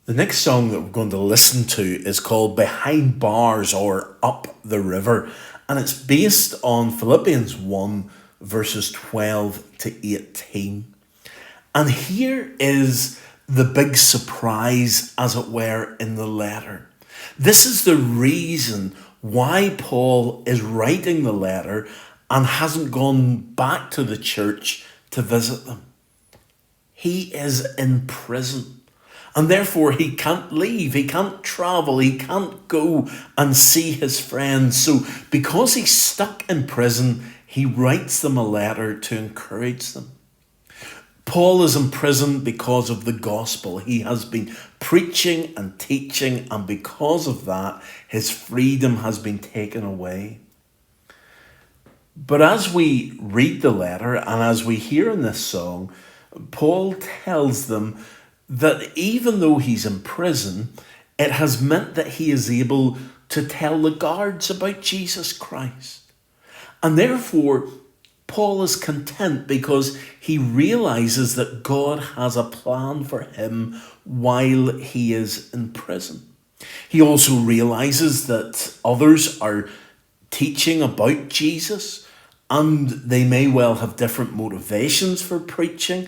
The next song that we're going to listen to is called Behind Bars or Up the River, and it's based on Philippians 1, verses 12 to 18. And here is the big surprise, as it were, in the letter. This is the reason why Paul is writing the letter and hasn't gone back to the church to visit them. He is in prison. And therefore he can't leave, he can't travel, he can't go and see his friends. So because he's stuck in prison, he writes them a letter to encourage them. Paul is in prison because of the gospel. He has been preaching and teaching, and because of that, his freedom has been taken away. But as we read the letter and as we hear in this song, Paul tells them that even though he's in prison, it has meant that he is able to tell the guards about Jesus Christ. And therefore, Paul is content because he realizes that God has a plan for him while he is in prison. He also realizes that others are teaching about Jesus, and they may well have different motivations for preaching.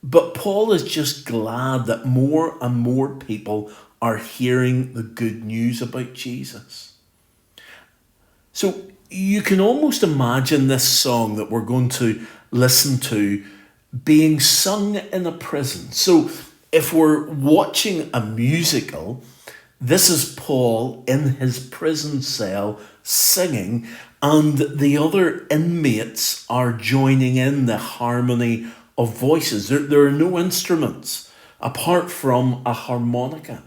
But Paul is just glad that more and more people are hearing the good news about Jesus. So you can almost imagine this song that we're going to listen to being sung in a prison. So if we're watching a musical, this is Paul in his prison cell singing, and the other inmates are joining in the harmony of voices. There are no instruments apart from a harmonica.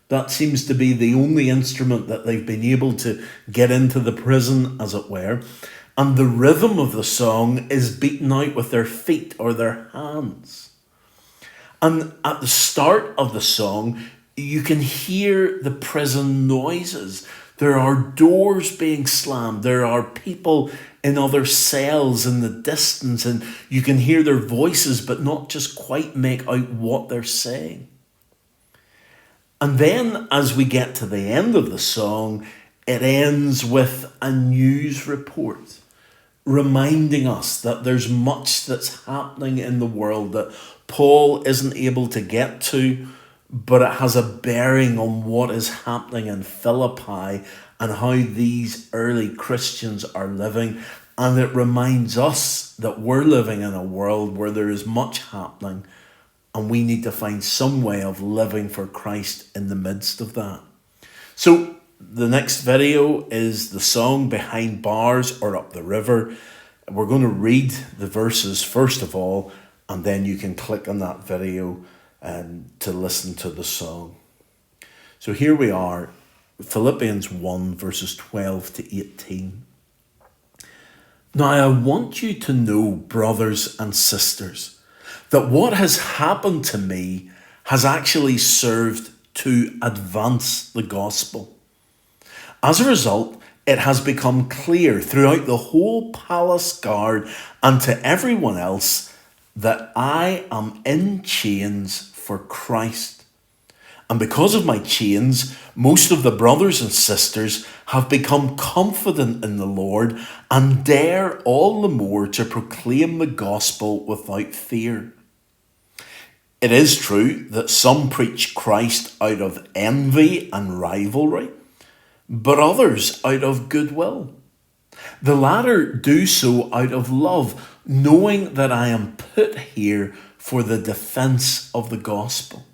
That seems to be the only instrument that they've been able to get into the prison, as it were. And the rhythm of the song is beaten out with their feet or their hands. And at the start of the song, you can hear the prison noises. There are doors being slammed. There are people in other cells in the distance, and you can hear their voices but not just quite make out what they're saying. And then as we get to the end of the song, it ends with a news report reminding us that there's much that's happening in the world that Paul isn't able to get to, but it has a bearing on what is happening in Philippi and how these early Christians are living. And it reminds us that we're living in a world where there is much happening, and we need to find some way of living for Christ in the midst of that. So the next video is the song Behind Bars or Up the River. We're going to read the verses first of all, and then you can click on that video to listen to the song. So here we are, Philippians 1 verses 12 to 18. Now I want you to know, brothers and sisters, that what has happened to me has actually served to advance the gospel. As a result, it has become clear throughout the whole palace guard and to everyone else that I am in chains for Christ. And because of my chains, most of the brothers and sisters have become confident in the Lord and dare all the more to proclaim the gospel without fear. It is true that some preach Christ out of envy and rivalry, but others out of goodwill. The latter do so out of love, knowing that I am put here for the defense of the gospel.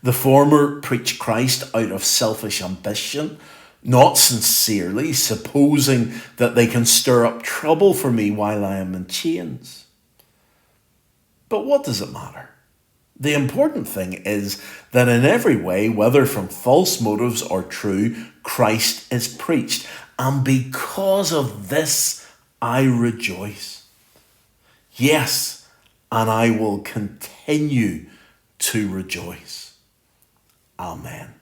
The former preach Christ out of selfish ambition, not sincerely, supposing that they can stir up trouble for me while I am in chains. But what does it matter? The important thing is that in every way, whether from false motives or true, Christ is preached. And because of this, I rejoice. Yes, and I will continue to rejoice. Amen.